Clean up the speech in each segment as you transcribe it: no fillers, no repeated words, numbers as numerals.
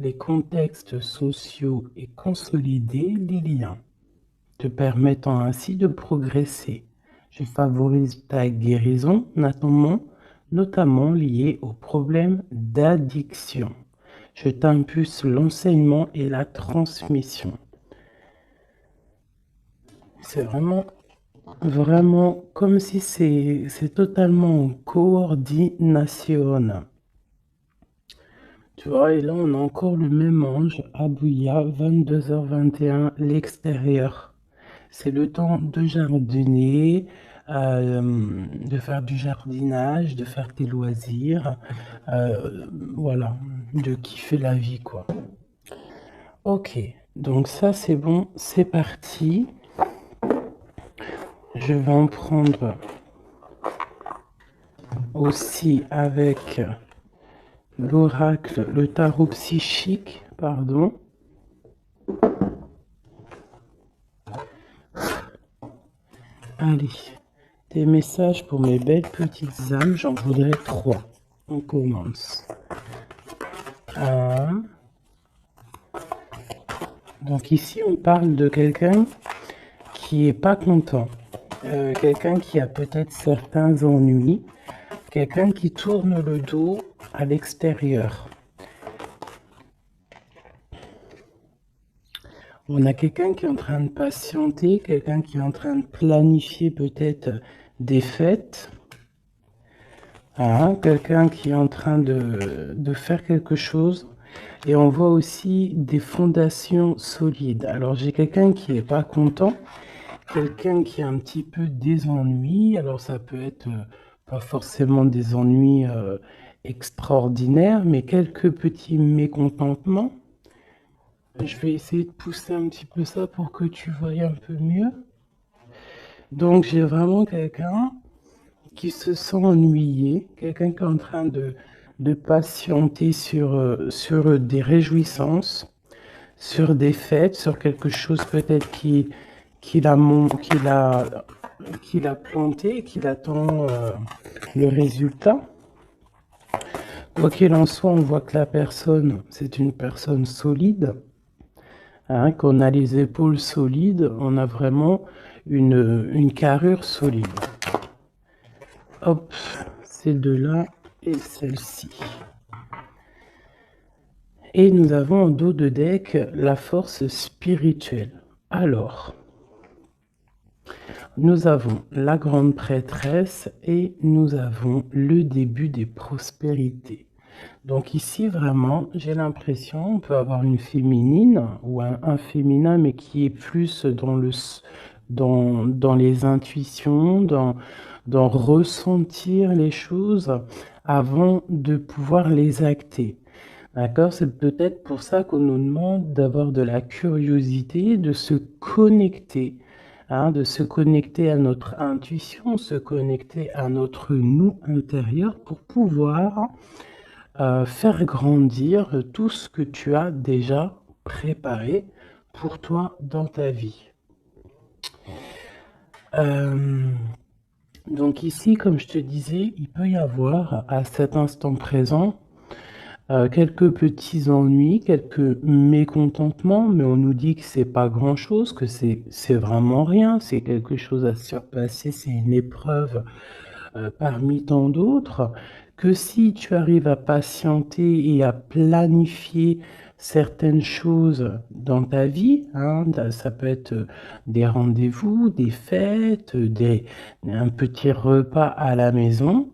les contextes sociaux et consolider les liens, te permettant ainsi de progresser. Je favorise ta guérison, notamment liée aux problèmes d'addiction. Je t'impulse l'enseignement et la transmission. C'est vraiment comme si c'est totalement en coordination. Tu vois, et là, on a encore le même ange, Abouya, 22h21, l'extérieur. C'est le temps de jardiner, de faire du jardinage, de faire tes loisirs, voilà, de kiffer la vie, quoi. Ok, donc ça, c'est bon, c'est parti. Je vais en prendre aussi avec l'oracle, le tarot psychique, pardon. Allez, des messages pour mes belles petites âmes, j'en voudrais 3. On commence. 1. Donc ici, on parle de quelqu'un qui est pas content. Quelqu'un qui a peut-être certains ennuis. Quelqu'un qui tourne le dos à l'extérieur. On a quelqu'un qui est en train de patienter, quelqu'un qui est en train de planifier peut-être des fêtes. Quelqu'un qui est en train de faire quelque chose. Et on voit aussi des fondations solides. Alors j'ai quelqu'un qui n'est pas content, quelqu'un qui a un petit peu des ennuis. Alors ça peut être pas forcément des ennuis extraordinaires, mais quelques petits mécontentements. Je vais essayer de pousser un petit peu ça pour que tu vois un peu mieux. Donc j'ai vraiment quelqu'un qui se sent ennuyé, quelqu'un qui est en train de patienter sur des réjouissances, sur des fêtes, sur quelque chose peut-être qu'il a planté, qu'il attend le résultat. Quoi qu'il en soit, on voit que la personne, c'est une personne solide, qu'on a les épaules solides, on a vraiment une carrure solide. Hop, ces deux-là et celle-ci. Et nous avons en dos de deck la force spirituelle. Alors, nous avons la grande prêtresse et nous avons le début des prospérités. Donc ici, vraiment, j'ai l'impression, on peut avoir une féminine ou un féminin, mais qui est plus dans les intuitions, dans ressentir les choses avant de pouvoir les acter. D'accord? C'est peut-être pour ça qu'on nous demande d'avoir de la curiosité, de se connecter, de se connecter à notre intuition, se connecter à notre nous intérieur pour pouvoir faire grandir tout ce que tu as déjà préparé pour toi dans ta vie. Donc ici, comme je te disais, il peut y avoir à cet instant présent quelques petits ennuis, quelques mécontentements, mais on nous dit que c'est pas grand-chose, que c'est vraiment rien, c'est quelque chose à surpasser, c'est une épreuve parmi tant d'autres, que si tu arrives à patienter et à planifier certaines choses dans ta vie, ça peut être des rendez-vous, des fêtes, un petit repas à la maison,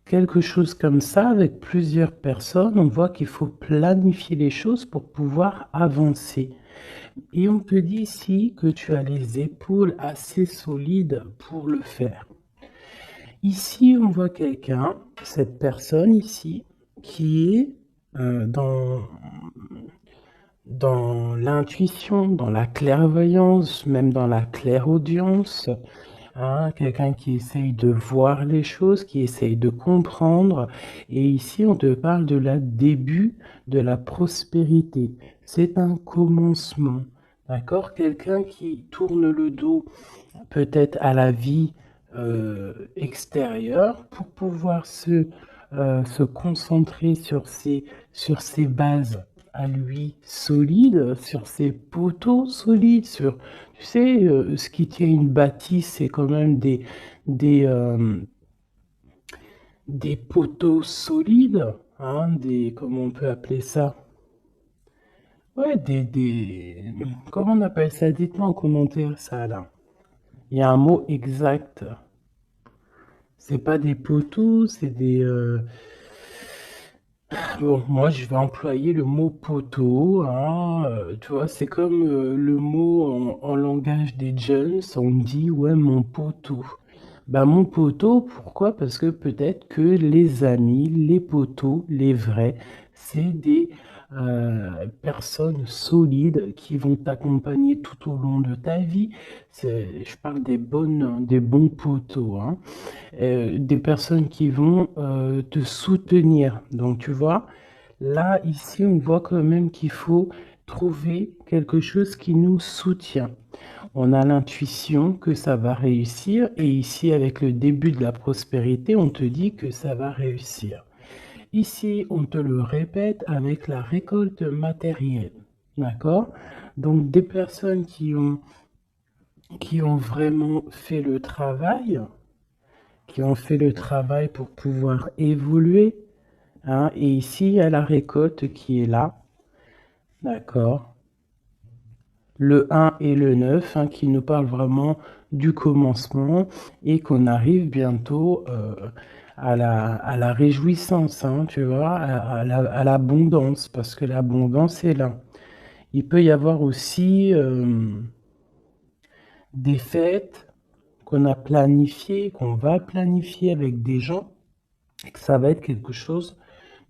quelque chose comme ça avec plusieurs personnes, on voit qu'il faut planifier les choses pour pouvoir avancer. Et on te dit ici que tu as les épaules assez solides pour le faire. Ici, on voit quelqu'un, cette personne ici, qui est dans l'intuition, dans la clairvoyance, même dans la clairaudience, quelqu'un qui essaye de voir les choses, qui essaye de comprendre. Et ici, on te parle de la début de la prospérité. C'est un commencement, d'accord? Quelqu'un qui tourne le dos peut-être à la vie extérieure pour pouvoir se concentrer sur ses bases à lui solide, sur ses poteaux solides, sur, tu sais, ce qui tient une bâtisse, c'est quand même des, euh, des poteaux solides, hein, comment on peut appeler ça? Ouais, comment on appelle ça? Dites-moi en commentaire ça là. Il y a un mot exact. C'est pas des poteaux, c'est bon, moi je vais employer le mot poteau, hein, tu vois, c'est comme le mot en langage des jeunes, on dit ouais mon poteau. Bah mon poteau, pourquoi? Parce que peut-être que les amis, les poteaux, les vrais, c'est des personnes solides qui vont t'accompagner tout au long de ta vie. Je parle des bons poteaux, hein. Des personnes qui vont te soutenir. Donc tu vois, là, ici, on voit quand même qu'il faut trouver quelque chose qui nous soutient. On a l'intuition que ça va réussir et ici, avec le début de la prospérité, on te dit que ça va réussir. Ici, on te le répète avec la récolte matérielle. D'accord? Donc, des personnes qui ont vraiment fait le travail, pour pouvoir évoluer, hein. Et ici, il y a la récolte qui est là, d'accord. Le 1 et le 9, hein, qui nous parlent vraiment du commencement et qu'on arrive bientôt à la réjouissance, hein, tu vois, à l'abondance, parce que l'abondance est là. Il peut y avoir aussi des fêtes qu'on a planifiées, qu'on va planifier avec des gens, et que ça va être quelque chose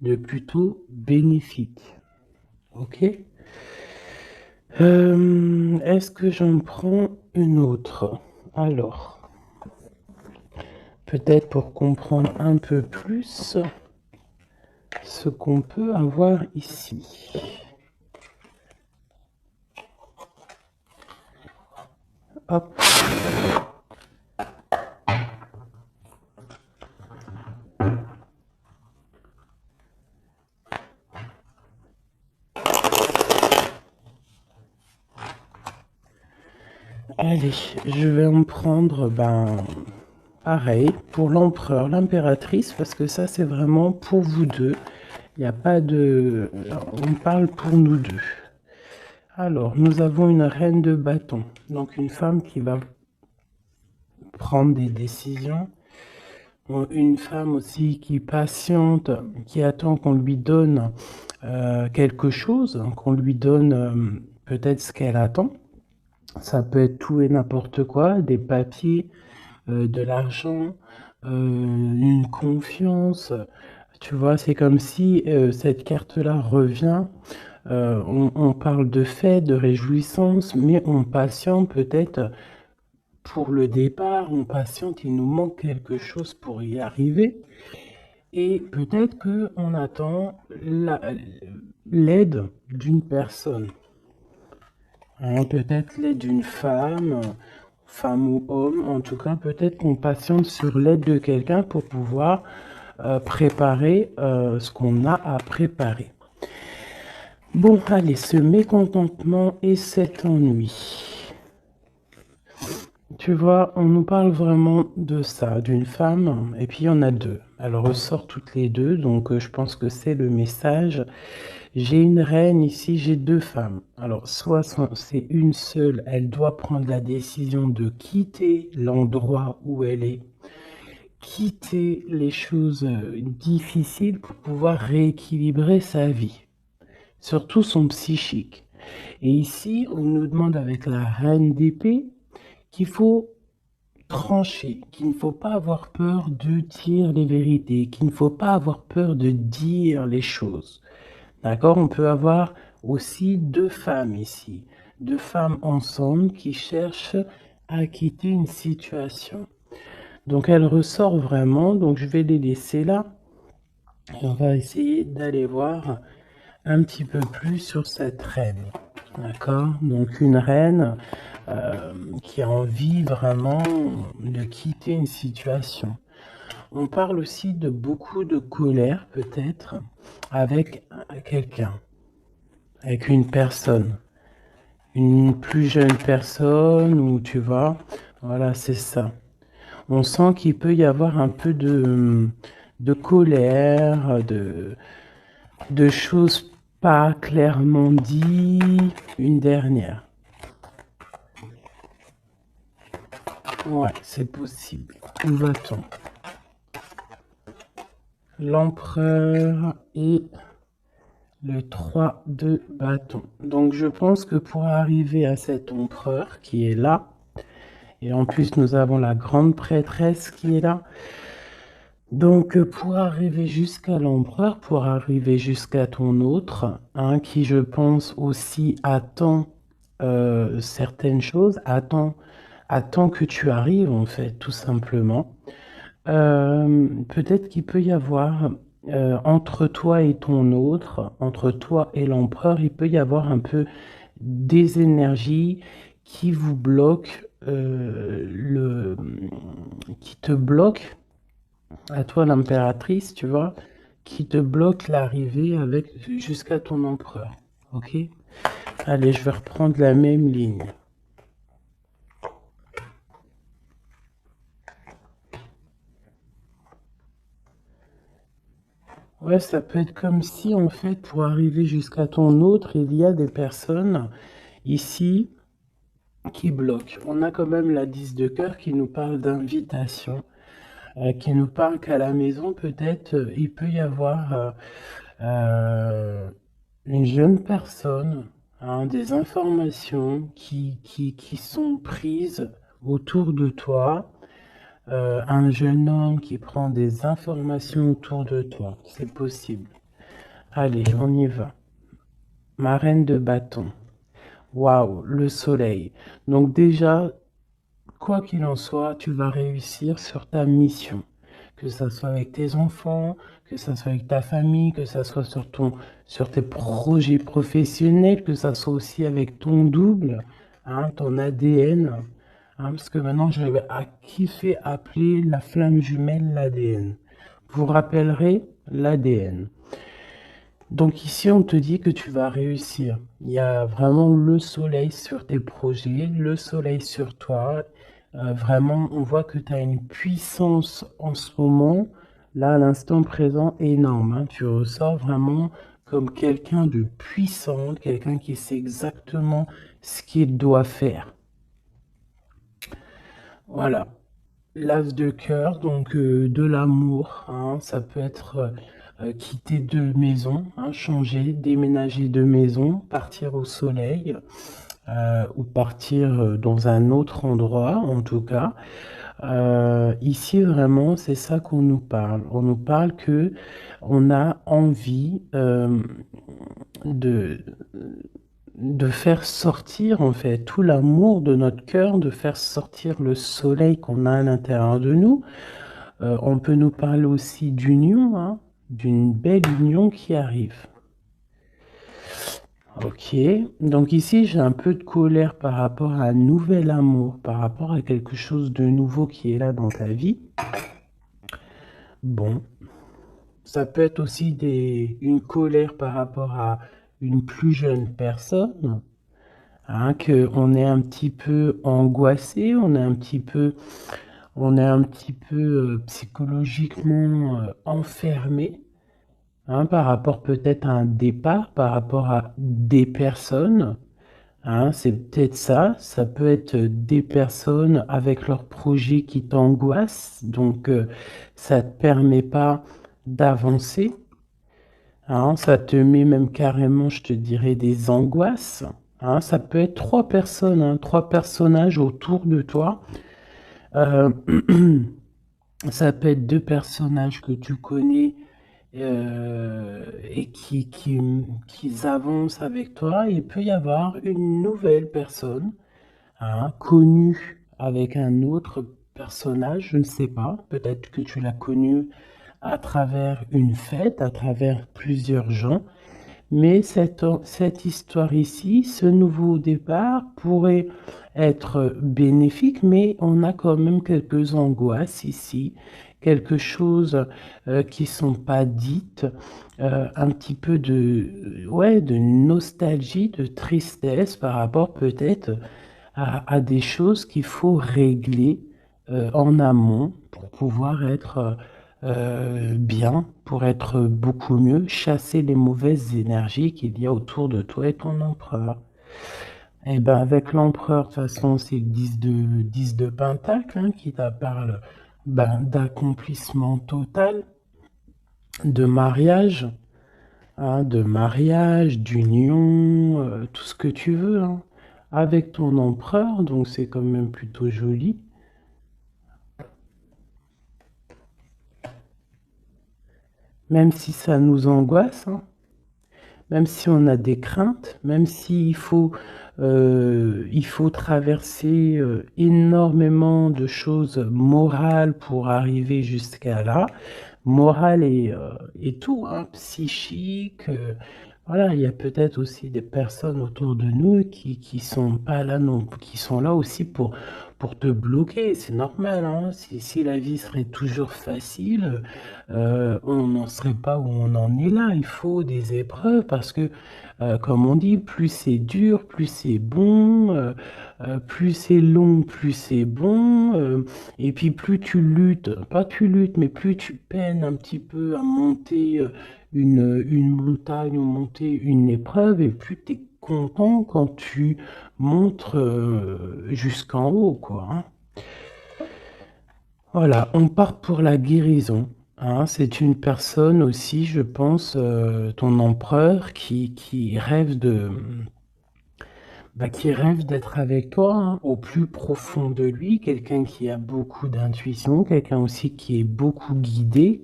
de plutôt bénéfique. Ok. Est-ce que j'en prends une autre? Alors, peut-être pour comprendre un peu plus ce qu'on peut avoir ici. Hop. Allez, je vais en prendre, pareil, pour l'empereur, l'impératrice, parce que ça, c'est vraiment pour vous deux. Il n'y a pas de... On parle pour nous deux. Alors, nous avons une reine de bâton, donc une femme qui va prendre des décisions. Une femme aussi qui patiente, qui attend qu'on lui donne quelque chose, qu'on lui donne peut-être ce qu'elle attend. Ça peut être tout et n'importe quoi, des papiers, de l'argent, une confiance. Tu vois, c'est comme si cette carte-là revient. On parle de fête, de réjouissance, mais on patiente peut-être pour le départ, on patiente, il nous manque quelque chose pour y arriver. Et peut-être qu'on attend l'aide d'une personne. Hein, peut-être l'aide d'une femme, femme ou homme. En tout cas, peut-être qu'on patiente sur l'aide de quelqu'un pour pouvoir préparer ce qu'on a à préparer. Bon, allez, ce mécontentement et cet ennui. Tu vois, on nous parle vraiment de ça, d'une femme, et puis il y en a deux. Elle ressort toutes les deux, donc je pense que c'est le message. J'ai une reine ici, j'ai deux femmes. Alors, soit c'est une seule, elle doit prendre la décision de quitter l'endroit où elle est, quitter les choses difficiles pour pouvoir rééquilibrer sa vie, surtout son psychique. Et ici, on nous demande avec la reine d'épée qu'il faut trancher, qu'il ne faut pas avoir peur de dire les vérités, qu'il ne faut pas avoir peur de dire les choses. D'accord? On peut avoir aussi deux femmes ici, deux femmes ensemble qui cherchent à quitter une situation. Donc elle ressort vraiment, donc je vais les laisser là. Et on va essayer d'aller voir un petit peu plus sur cette reine. D'accord? Donc une reine qui a envie vraiment de quitter une situation. On parle aussi de beaucoup de colère peut-être avec quelqu'un. avec une personne, une plus jeune personne, ou tu vois, voilà, c'est ça. On sent qu'il peut y avoir un peu de colère, de choses pas clairement dites. Une dernière. Ouais, c'est possible. Où va-t-on? L'empereur et le 3 de bâton. Donc je pense que pour arriver à cet empereur qui est là, et en plus nous avons la grande prêtresse qui est là, donc pour arriver jusqu'à l'empereur, pour arriver jusqu'à ton autre, hein, qui je pense aussi attend certaines choses, attend que tu arrives en fait, tout simplement. Peut-être qu'il peut y avoir entre toi et ton autre, entre toi et l'empereur, il peut y avoir un peu des énergies qui vous bloquent, qui te bloquent, à toi l'impératrice, tu vois, qui te bloquent l'arrivée avec jusqu'à ton empereur. Ok? Allez, je vais reprendre la même ligne. Ouais, ça peut être comme si, en fait, pour arriver jusqu'à ton autre, il y a des personnes ici qui bloquent. On a quand même la 10 de cœur qui nous parle d'invitation, qui nous parle qu'à la maison, peut-être, il peut y avoir une jeune personne, hein, des informations qui sont prises autour de toi, un jeune homme qui prend des informations autour de toi. C'est possible. Allez, on y va. Ma reine de bâton. Waouh, le soleil. Donc déjà, quoi qu'il en soit, tu vas réussir sur ta mission. Que ça soit avec tes enfants, que ça soit avec ta famille, que ça soit sur tes projets professionnels, que ça soit aussi avec ton double, hein, ton ADN. Hein, parce que maintenant, je vais à kiffer appeler la flamme jumelle l'ADN. Vous rappellerez l'ADN. Donc ici, on te dit que tu vas réussir. Il y a vraiment le soleil sur tes projets, le soleil sur toi. Vraiment, on voit que tu as une puissance en ce moment, là, à l'instant présent, énorme. Hein. Tu ressors vraiment comme quelqu'un de puissant, quelqu'un qui sait exactement ce qu'il doit faire. Voilà. L'as de cœur, donc de l'amour, hein, ça peut être quitter de maison, hein, changer, déménager de maison, partir au soleil ou partir dans un autre endroit en tout cas. Ici vraiment c'est ça qu'on nous parle. On nous parle que on a envie de faire sortir en fait tout l'amour de notre cœur, de faire sortir le soleil qu'on a à l'intérieur de nous. On peut nous parler aussi d'union, hein, d'une belle union qui arrive. Ok, donc ici j'ai un peu de colère par rapport à un nouvel amour, par rapport à quelque chose de nouveau qui est là dans ta vie. Bon, ça peut être aussi une colère par rapport à une plus jeune personne, hein, qu'on est un petit peu angoissé, on est un petit peu psychologiquement enfermé, hein, par rapport peut-être à un départ, par rapport à des personnes. Hein, c'est peut-être ça. Ça peut être des personnes avec leurs projets qui t'angoissent. Donc, ça ne te permet pas d'avancer. Hein, ça te met même carrément, je te dirais, des angoisses. Hein, ça peut être trois personnes, hein, trois personnages autour de toi. Euh, Ça peut être deux personnages que tu connais et qui avancent avec toi. Il peut y avoir une nouvelle personne, hein, connue avec un autre personnage, je ne sais pas. Peut-être que tu l'as connu à travers une fête, à travers plusieurs gens. Mais cette histoire ici, ce nouveau départ pourrait être bénéfique, mais on a quand même quelques angoisses ici quelque chose qui sont pas dites, un petit peu ouais, de nostalgie, de tristesse par rapport peut-être à des choses qu'il faut régler en amont pour pouvoir être bien, pour être beaucoup mieux, chasser les mauvaises énergies qu'il y a autour de toi et ton empereur. Et ben avec l'empereur, de toute façon, c'est le 10 de Pentacle hein, qui te parle ben, d'accomplissement total, de mariage, d'union, tout ce que tu veux, hein, avec ton empereur, donc c'est quand même plutôt joli. Même si ça nous angoisse, hein, même si on a des craintes, même il faut traverser énormément de choses morales pour arriver jusqu'à là, morale et tout, hein, psychique. Voilà, il y a peut-être aussi des personnes autour de nous qui sont pas là non, qui sont là aussi pour te bloquer. C'est normal, hein. Si la vie serait toujours facile, on n'en serait pas où on en est là. Il faut des épreuves parce que, comme on dit, plus c'est dur, plus c'est bon, plus c'est long, plus c'est bon. Et puis plus tu luttes, pas tu luttes, mais plus tu peines un petit peu à monter une montagne ou monter une épreuve, et plus tu es content quand tu montes jusqu'en haut, quoi. Hein. Voilà, on part pour la guérison. Hein. C'est une personne aussi, je pense, ton empereur, qui rêve qui rêve d'être avec toi hein, au plus profond de lui, quelqu'un qui a beaucoup d'intuition, quelqu'un aussi qui est beaucoup guidé,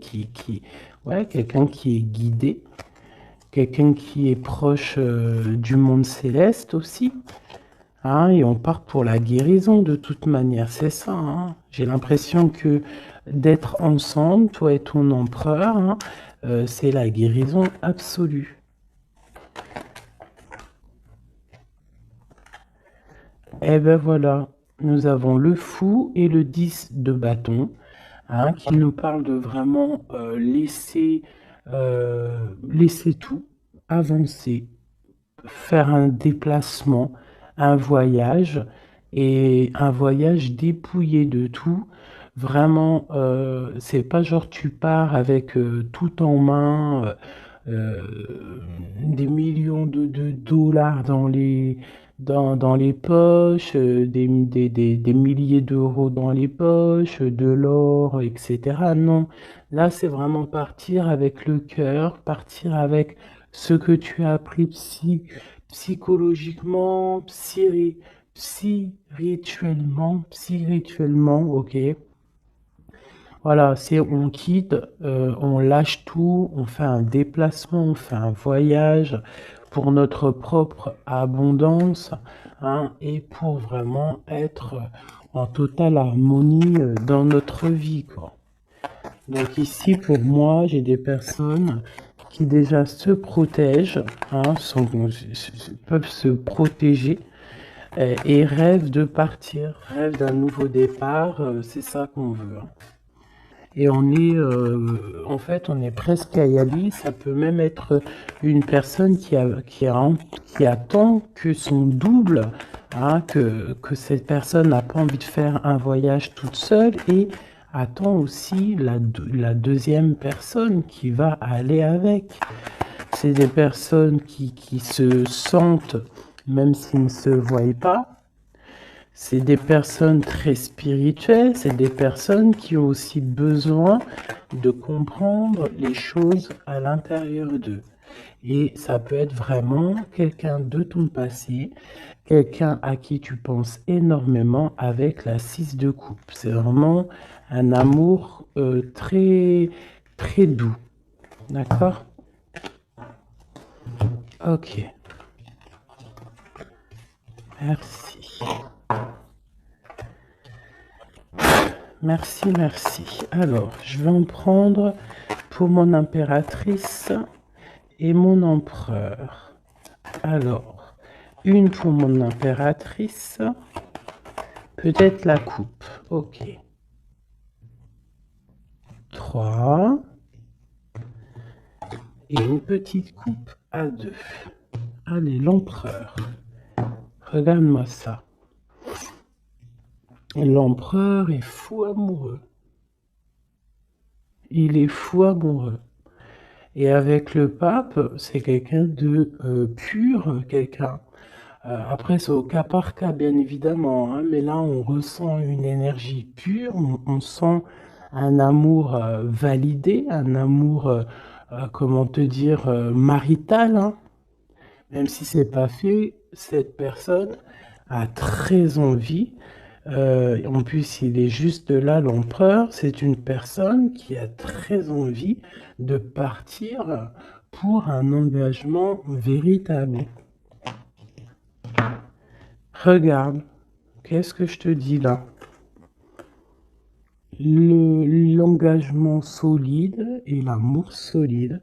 ouais, quelqu'un qui est guidé, quelqu'un qui est proche du monde céleste aussi. Hein, et on part pour la guérison de toute manière, c'est ça. Hein. J'ai l'impression que d'être ensemble, toi et ton empereur, hein, c'est la guérison absolue. Et ben voilà, nous avons le fou et le 10 de bâton, hein, qui nous parlent de vraiment laisser tout, avancer, faire un déplacement, un voyage, et un voyage dépouillé de tout. Vraiment, c'est pas genre tu pars avec tout en main, des millions de dollars dans les poches, des milliers d'euros dans les poches, de l'or, etc. Non, là c'est vraiment partir avec le cœur, partir avec ce que tu as appris psychologiquement, spirituellement, ok. Voilà, c'est on quitte, on lâche tout, on fait un déplacement, on fait un voyage pour notre propre abondance, hein, et pour vraiment être en totale harmonie dans notre vie, quoi. Donc ici, pour moi, j'ai des personnes qui déjà se protègent, hein, peuvent se protéger et rêvent de partir, rêvent d'un nouveau départ, c'est ça qu'on veut. Hein. Et en fait, on est presque à y aller. Ça peut même être une personne qui attend que son double, hein, que cette personne n'a pas envie de faire un voyage toute seule et attend aussi la deuxième personne qui va aller avec. C'est des personnes qui se sentent, même s'ils ne se voient pas, c'est des personnes très spirituelles, c'est des personnes qui ont aussi besoin de comprendre les choses à l'intérieur d'eux. Et ça peut être vraiment quelqu'un de ton passé, quelqu'un à qui tu penses énormément avec la 6 de coupe. C'est vraiment un amour très, très doux. D'accord? Ok. Merci. Merci, merci. Alors, je vais en prendre pour mon impératrice et mon empereur. Alors, une pour mon impératrice, peut-être la coupe. Ok. 3 et une petite coupe à 2. Allez, l'empereur. Regarde-moi ça. L'empereur est fou amoureux. Il est fou amoureux. Et avec le pape, c'est quelqu'un de pur, quelqu'un. Après, c'est au cas par cas, bien évidemment, hein, mais là, on ressent une énergie pure, on sent un amour validé, un amour, comment te dire, marital, hein. Même si c'est pas fait, cette personne a très envie. En plus, il est juste là, l'empereur. C'est une personne qui a très envie de partir pour un engagement véritable. Regarde, qu'est-ce que je te dis là? L'engagement solide et l'amour solide.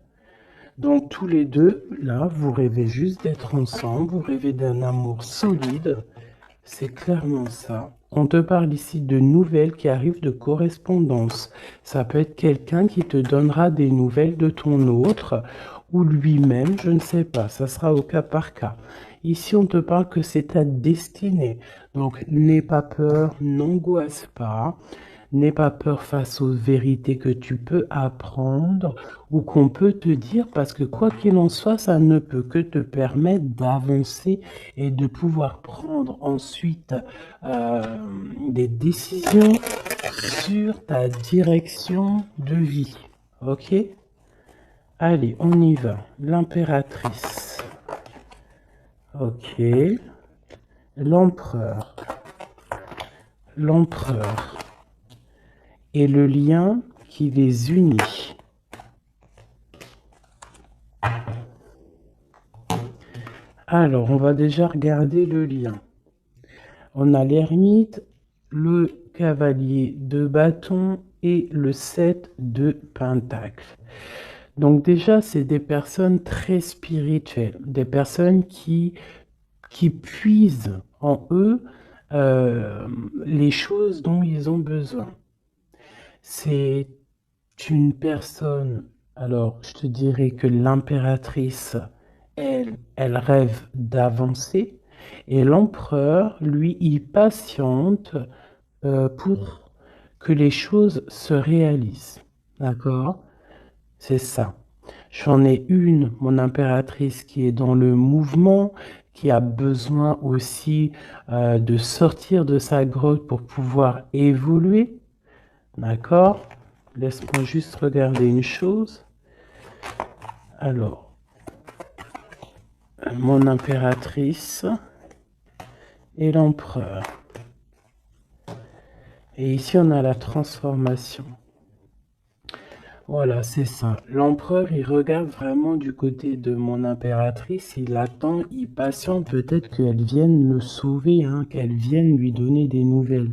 Donc tous les deux, là, vous rêvez juste d'être ensemble, vous rêvez d'un amour solide. C'est clairement ça. On te parle ici de nouvelles qui arrivent de correspondance. Ça peut être quelqu'un qui te donnera des nouvelles de ton autre ou lui-même, je ne sais pas. Ça sera au cas par cas. Ici, on te parle que c'est ta destinée. Donc, n'aie pas peur, n'angoisse pas. N'aie pas peur face aux vérités que tu peux apprendre ou qu'on peut te dire, parce que quoi qu'il en soit, ça ne peut que te permettre d'avancer et de pouvoir prendre ensuite des décisions sur ta direction de vie. Ok? Allez, on y va. L'impératrice. Ok. L'empereur. L'empereur. Et le lien qui les unit. Alors, on va déjà regarder le lien. On a l'ermite, le cavalier de bâton et le 7 de pentacle. Donc déjà, c'est des personnes très spirituelles, des personnes qui puisent en eux les choses dont ils ont besoin. C'est une personne, alors je te dirais que l'impératrice, elle rêve d'avancer, et l'empereur, lui, il patiente pour que les choses se réalisent. D'accord? C'est ça. J'en ai une, mon impératrice, qui est dans le mouvement, qui a besoin aussi de sortir de sa grotte pour pouvoir évoluer. D'accord? Laisse-moi juste regarder une chose. Alors, mon impératrice et l'empereur. Et ici, on a la transformation. Voilà, c'est ça. L'empereur, il regarde vraiment du côté de mon impératrice. Il attend, il patiente peut-être qu'elle vienne le sauver, hein, qu'elle vienne lui donner des nouvelles.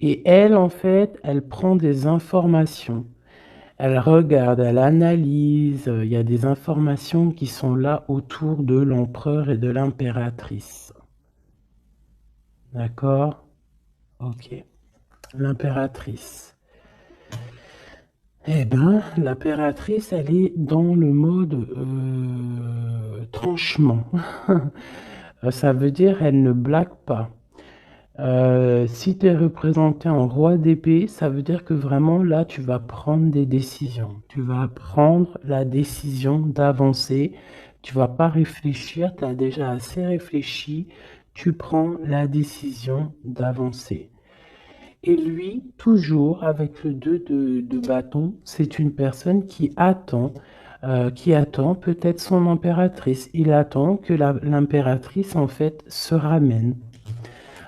Et elle, en fait, elle prend des informations. Elle regarde, elle analyse. Il y a des informations qui sont là autour de l'empereur et de l'impératrice. D'accord? Ok. L'impératrice. Eh ben, l'impératrice, elle est dans le mode tranchement. Ça veut dire elle ne blague pas. Si tu es représenté en roi d'épée, ça veut dire que vraiment là, tu vas prendre des décisions. Tu vas prendre la décision d'avancer. Tu vas pas réfléchir, tu as déjà assez réfléchi. Tu prends la décision d'avancer. Et lui, toujours avec le 2 de bâton, c'est une personne qui attend peut-être son impératrice. Il attend que l'impératrice, en fait, se ramène.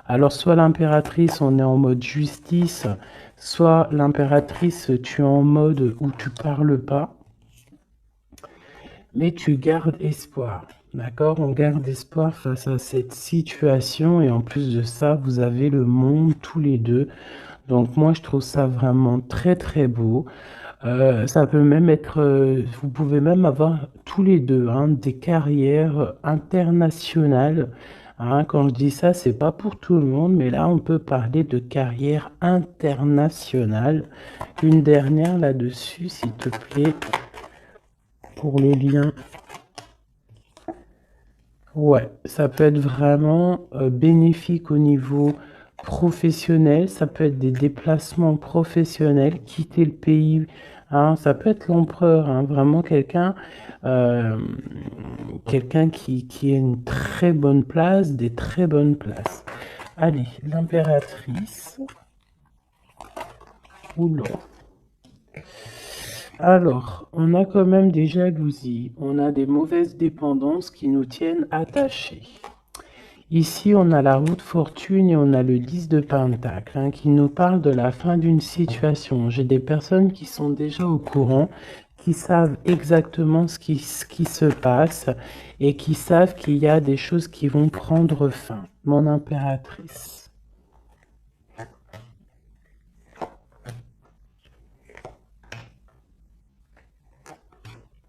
Alors, soit l'impératrice, on est en mode justice, soit l'impératrice, tu es en mode où tu parles pas, mais tu gardes espoir. D'accord? On garde espoir face à cette situation, et en plus de ça, vous avez le monde tous les deux. Donc moi, je trouve ça vraiment très très beau. Ça peut même être, vous pouvez même avoir tous les deux hein, des carrières internationales Hein, quand je dis ça, c'est pas pour tout le monde, mais là, on peut parler de carrière internationale. Une dernière là-dessus, s'il te plaît, pour le lien. Ouais, ça peut être vraiment bénéfique au niveau professionnel, ça peut être des déplacements professionnels, quitter le pays, hein, ça peut être l'empereur, hein, vraiment euh, quelqu'un qui a une très bonne place, des très bonnes places. Allez, l'impératrice. Oula. Alors, on a quand même des jalousies, on a des mauvaises dépendances qui nous tiennent attachés. Ici, on a la roue de fortune et on a le 10 de pentacle, hein, qui nous parle de la fin d'une situation. J'ai des personnes qui sont déjà au courant, qui savent exactement ce qui se passe et qui savent qu'il y a des choses qui vont prendre fin. Mon impératrice.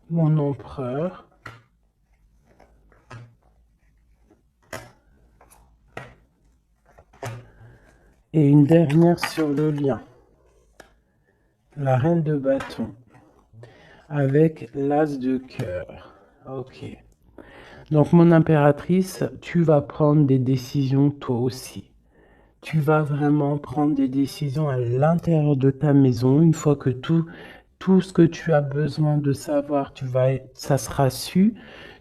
Mon empereur. Et une dernière sur le lien. La reine de bâton. Avec l'as de cœur. Ok. Donc mon impératrice, tu vas prendre des décisions toi aussi. Tu vas vraiment prendre des décisions à l'intérieur de ta maison. Une fois que tout ce que tu as besoin de savoir, ça sera su.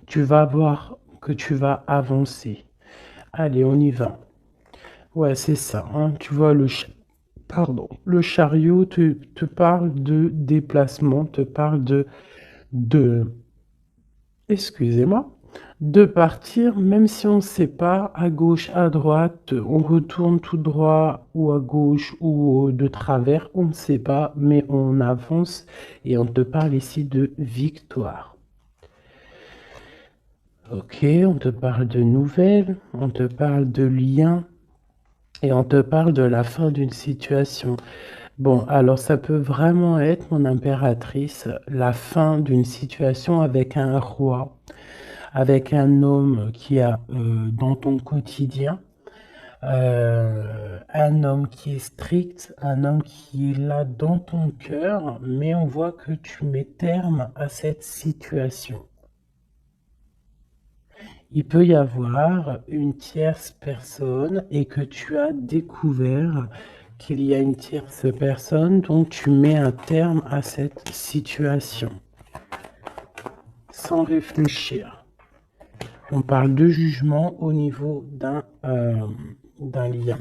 Tu vas voir que tu vas avancer. Allez, on y va. Ouais, c'est ça, hein. Tu vois, pardon, le chariot te parle de déplacement, te parle de, excusez-moi, de partir, même si on ne sait pas, à gauche, à droite, on retourne tout droit ou à gauche ou de travers, on ne sait pas, mais on avance et on te parle ici de victoire. Ok, on te parle de nouvelles, on te parle de liens et on te parle de la fin d'une situation. Bon, alors ça peut vraiment être, mon impératrice, la fin d'une situation avec un roi, avec un homme qui a dans ton quotidien, un homme qui est strict, un homme qui est là dans ton cœur, mais on voit que tu mets terme à cette situation. Il peut y avoir une tierce personne et que tu as découvert qu'il y a une tierce personne, donc tu mets un terme à cette situation sans réfléchir. On parle de jugement au niveau d'un lien,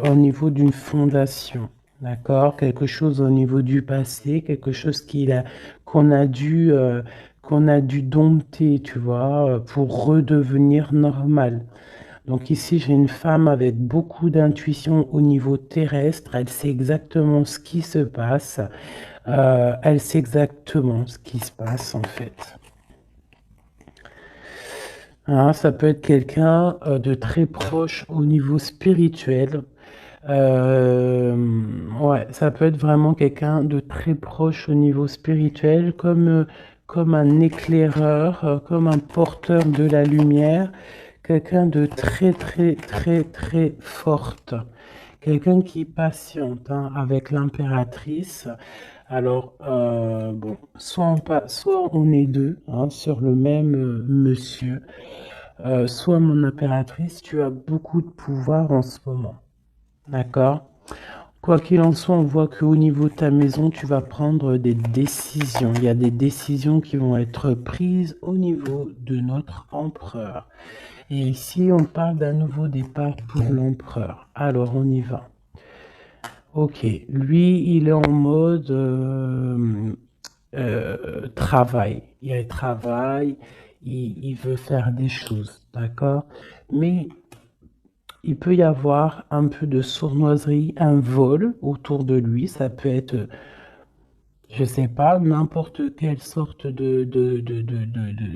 au niveau d'une fondation. D'accord? Quelque chose au niveau du passé, quelque chose qu'on a dû, qu'on a dû dompter, tu vois, pour redevenir normal. Donc ici, j'ai une femme avec beaucoup d'intuition au niveau terrestre. Elle sait exactement ce qui se passe. Elle sait exactement ce qui se passe en fait. Hein, ça peut être quelqu'un de très proche au niveau spirituel. Euh, ouais, ça peut être vraiment quelqu'un de très proche au niveau spirituel, comme un éclaireur, comme un porteur de la lumière, quelqu'un de très, très, très, très forte, quelqu'un qui patiente, hein, avec l'impératrice. Alors, bon, soit on est deux, hein, sur le même monsieur, soit mon impératrice, tu as beaucoup de pouvoir en ce moment. D'accord? Quoi qu'il en soit, on voit qu'au niveau de ta maison, tu vas prendre des décisions. Il y a des décisions qui vont être prises au niveau de notre empereur. Et ici, on parle d'un nouveau départ pour l'empereur. Alors, on y va. Ok, lui, il est en mode travail. Il travaille, il veut faire des choses, d'accord? Mais il peut y avoir un peu de sournoiserie, un vol autour de lui. Ça peut être, je sais pas, n'importe quelle sorte de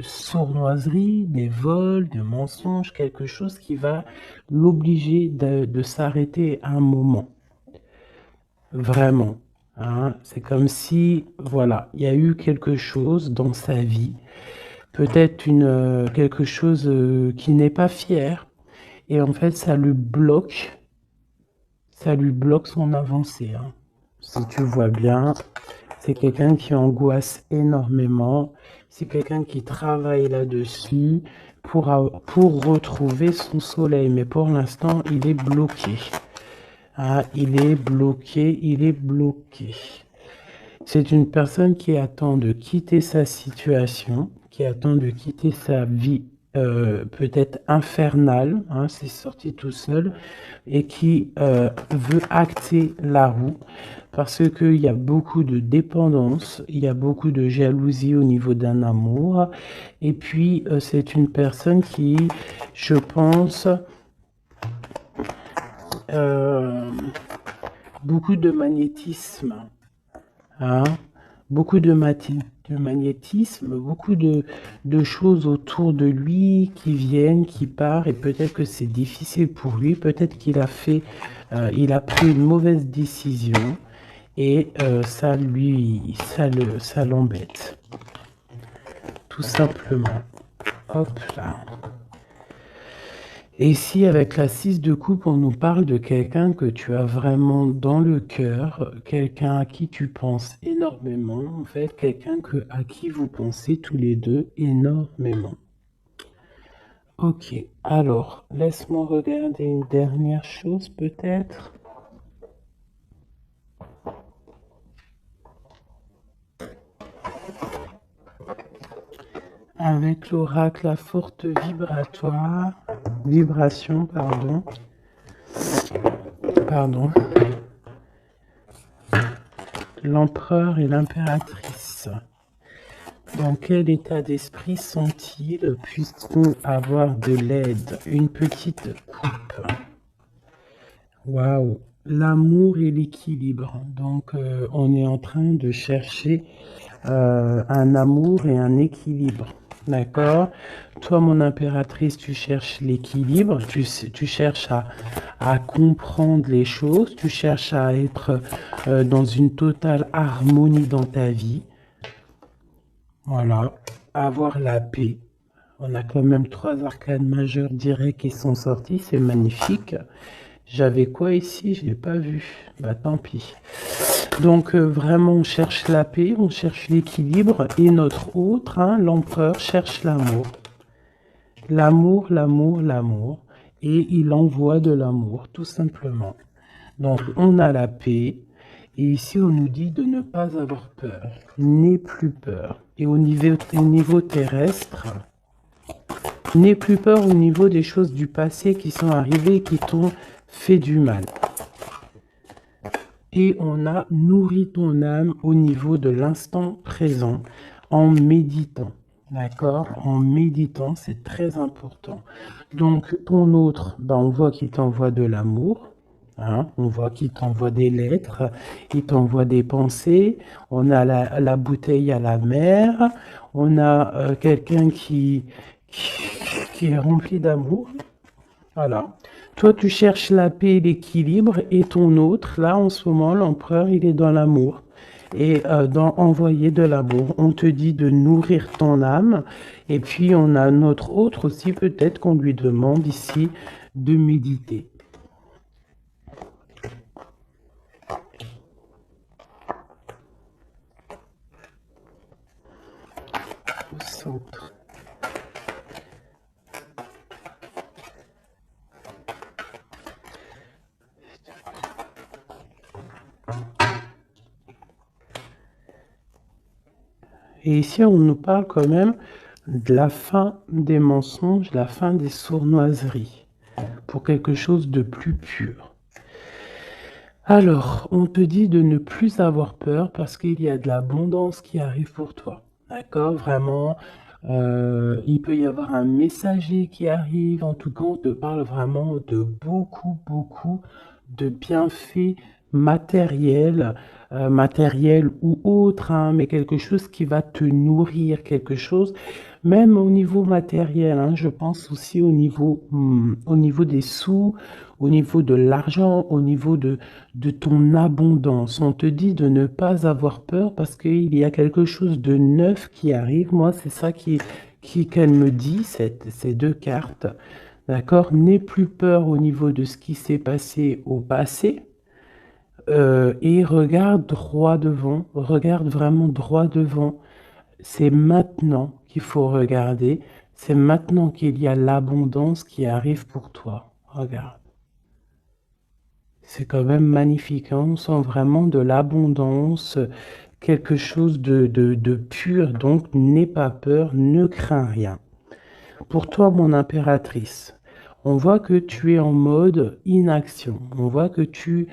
sournoiserie, des vols, des mensonges, quelque chose qui va l'obliger de s'arrêter à un moment. Vraiment. Hein. C'est comme si, voilà, il y a eu quelque chose dans sa vie peut-être quelque chose qui n'est pas fier. Et en fait, ça lui bloque son avancée, hein. Si tu vois bien, c'est quelqu'un qui angoisse énormément. C'est quelqu'un qui travaille là-dessus pour retrouver son soleil. Mais pour l'instant, il est bloqué. Ah, il est bloqué, il est bloqué. C'est une personne qui attend de quitter sa situation, qui attend de quitter sa vie peut-être infernale, hein, c'est sorti tout seul, et qui veut acter la roue parce qu'il y a beaucoup de dépendance, il y a beaucoup de jalousie au niveau d'un amour, et puis c'est une personne qui, je pense, beaucoup de magnétisme, hein, beaucoup de magnétisme, beaucoup de choses autour de lui qui viennent, qui partent, et peut-être que c'est difficile pour lui, peut-être qu'il a il a pris une mauvaise décision, et ça l'embête, tout simplement. Hop là. Et ici, avec la 6 de coupe, on nous parle de quelqu'un que tu as vraiment dans le cœur, quelqu'un à qui tu penses énormément, en fait, quelqu'un à qui vous pensez tous les deux énormément. Ok, alors, laisse-moi regarder une dernière chose peut-être. Avec l'oracle à forte vibration, pardon. L'empereur et l'impératrice. Dans quel état d'esprit sont-ils? Puisse-t-on avoir de l'aide? Une petite coupe. Waouh! L'amour et l'équilibre. Donc, on est en train de chercher un amour et un équilibre. D'accord? Toi, mon impératrice, tu cherches l'équilibre, tu cherches à comprendre les choses, tu cherches à être dans une totale harmonie dans ta vie. Voilà, avoir la paix. On a quand même 3 arcanes majeures directs qui sont sortis, c'est magnifique. J'avais quoi ici? Je n'ai pas vu. Bah tant pis. Donc vraiment, on cherche la paix, on cherche l'équilibre, et notre autre, hein, l'empereur, cherche l'amour. L'amour, l'amour, l'amour. Et il envoie de l'amour, tout simplement. Donc on a la paix. Et ici, on nous dit de ne pas avoir peur. N'aie plus peur. Et au niveau terrestre, n'aie plus peur au niveau des choses du passé qui sont arrivées et qui t'ont fait du mal. Et on a nourri ton âme au niveau de l'instant présent en méditant. D'accord? En méditant, c'est très important. Donc, ton autre, ben, on voit qu'il t'envoie de l'amour. Hein, on voit qu'il t'envoie des lettres, il t'envoie des pensées. On a la bouteille à la mer. On a quelqu'un qui est rempli d'amour. Voilà. Toi, tu cherches la paix et l'équilibre, et ton autre, là, en ce moment, l'empereur, il est dans l'amour. Et dans envoyer de l'amour, on te dit de nourrir ton âme. Et puis, on a notre autre aussi, peut-être qu'on lui demande ici de méditer. Au centre. Et ici, on nous parle quand même de la fin des mensonges, la fin des sournoiseries, pour quelque chose de plus pur. Alors, on te dit de ne plus avoir peur parce qu'il y a de l'abondance qui arrive pour toi. D'accord? Vraiment, il peut y avoir un messager qui arrive. En tout cas, on te parle vraiment de beaucoup, beaucoup de bienfaits matériels, matériels ou autres, hein, mais quelque chose qui va te nourrir, quelque chose, même au niveau matériel, hein, je pense aussi au niveau des sous, au niveau de l'argent, au niveau de ton abondance. On te dit de ne pas avoir peur parce qu'il y a quelque chose de neuf qui arrive. Moi, c'est ça qui qu'elle me dit, ces deux cartes, d'accord? N'aie plus peur au niveau de ce qui s'est passé au passé et regarde droit devant, regarde vraiment droit devant. C'est maintenant qu'il faut regarder, c'est maintenant qu'il y a l'abondance qui arrive pour toi. Regarde. C'est quand même magnifique, hein. On sent vraiment de l'abondance, quelque chose de pur. Donc, n'aie pas peur, ne crains rien. Pour toi, mon impératrice, on voit que tu es en mode inaction. On voit que tu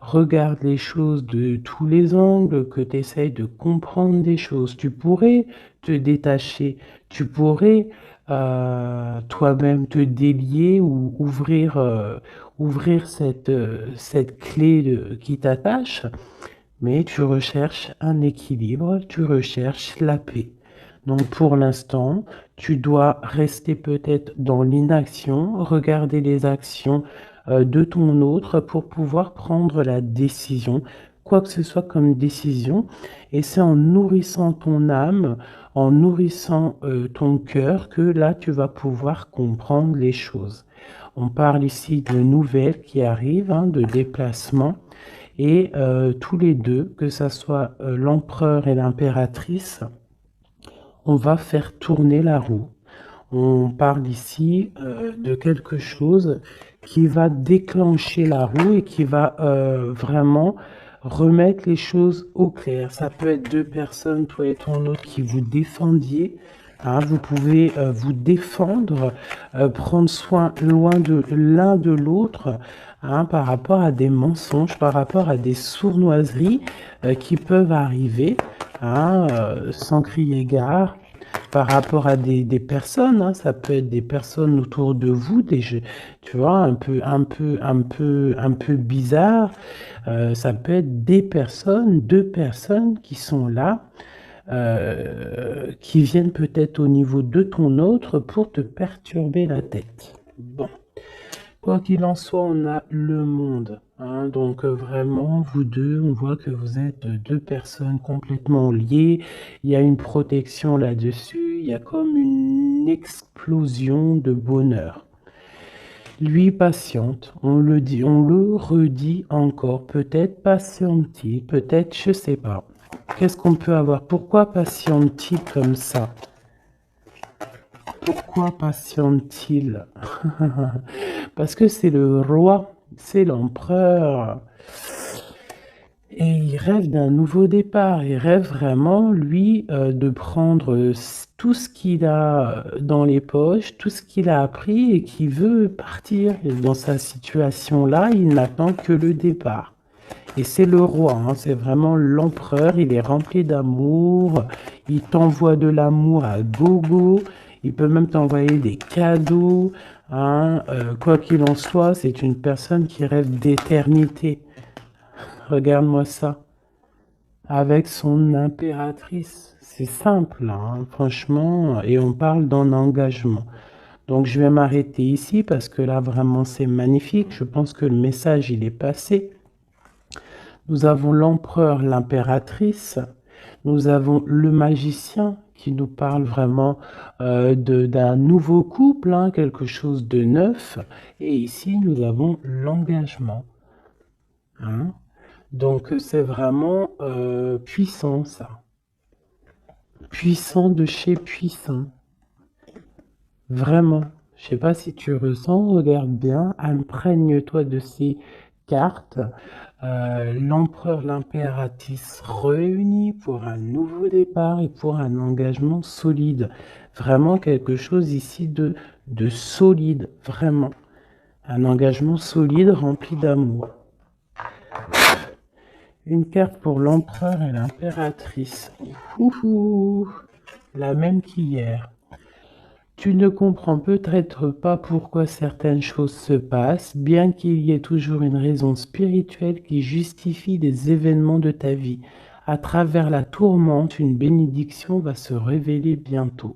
regardes les choses de tous les angles, que tu essayes de comprendre des choses. Tu pourrais te détacher, tu pourrais toi-même te délier ou ouvrir cette clé qui t'attache, mais tu recherches un équilibre, tu recherches la paix. Donc pour l'instant, tu dois rester peut-être dans l'inaction, regarder les actions de ton autre pour pouvoir prendre la décision, quoi que ce soit comme décision. Et c'est en nourrissant ton âme, en nourrissant ton cœur que là, tu vas pouvoir comprendre les choses. On parle ici de nouvelles qui arrivent, hein, de déplacements. Et tous les deux, que ça soit l'empereur et l'impératrice, on va faire tourner la roue. On parle ici de quelque chose qui va déclencher la roue et qui va vraiment remettre les choses au clair. Ça peut être deux personnes, toi et ton autre, qui vous défendiez. Hein, vous pouvez vous défendre, prendre soin loin de l'un de l'autre, hein, par rapport à des mensonges, par rapport à des sournoiseries qui peuvent arriver, hein, sans crier gare, par rapport à des personnes, hein. Ça peut être des personnes autour de vous, tu vois, un peu bizarre. Ça peut être des personnes, deux personnes qui sont là, qui viennent peut-être au niveau de ton autre pour te perturber la tête. Bon. Quoi qu'il en soit, on a le monde, hein. Donc vraiment, vous deux, on voit que vous êtes deux personnes complètement liées. Il y a une protection là-dessus. Il y a comme une explosion de bonheur. Lui patiente, on le dit, on le redit encore. Peut-être patiente-t-il, peut-être, je sais pas. Qu'est-ce qu'on peut avoir? Pourquoi patiente-t-il comme ça? Pourquoi patiente-t-il? Parce que c'est le roi, c'est l'empereur. Et il rêve d'un nouveau départ. Il rêve vraiment, lui, de prendre tout ce qu'il a dans les poches, tout ce qu'il a appris et qui veut partir. Et dans sa situation-là, il n'attend que le départ. Et c'est le roi, hein, c'est vraiment l'empereur. Il est rempli d'amour. Il t'envoie de l'amour à gogo. Il peut même t'envoyer des cadeaux, hein. Quoi qu'il en soit, c'est une personne qui rêve d'éternité. Regarde-moi ça. Avec son impératrice. C'est simple, hein, franchement. Et on parle d'un engagement. Donc je vais m'arrêter ici parce que là, vraiment, c'est magnifique. Je pense que le message, il est passé. Nous avons l'empereur, l'impératrice. Nous avons le magicien qui nous parle vraiment d'un nouveau couple, hein, quelque chose de neuf. Et ici, nous avons l'engagement. Hein. Donc, c'est vraiment puissant, ça. Puissant de chez puissant. Vraiment. Je sais pas si tu ressens, regarde bien, imprègne-toi de ces cartes. L'empereur, l'impératrice réunis pour un nouveau départ et pour un engagement solide. Vraiment quelque chose ici de solide, vraiment. Un engagement solide rempli d'amour. Une carte pour l'empereur et l'impératrice. La même qu'hier. Tu ne comprends peut-être pas pourquoi certaines choses se passent, bien qu'il y ait toujours une raison spirituelle qui justifie les événements de ta vie. À travers la tourmente, une bénédiction va se révéler bientôt.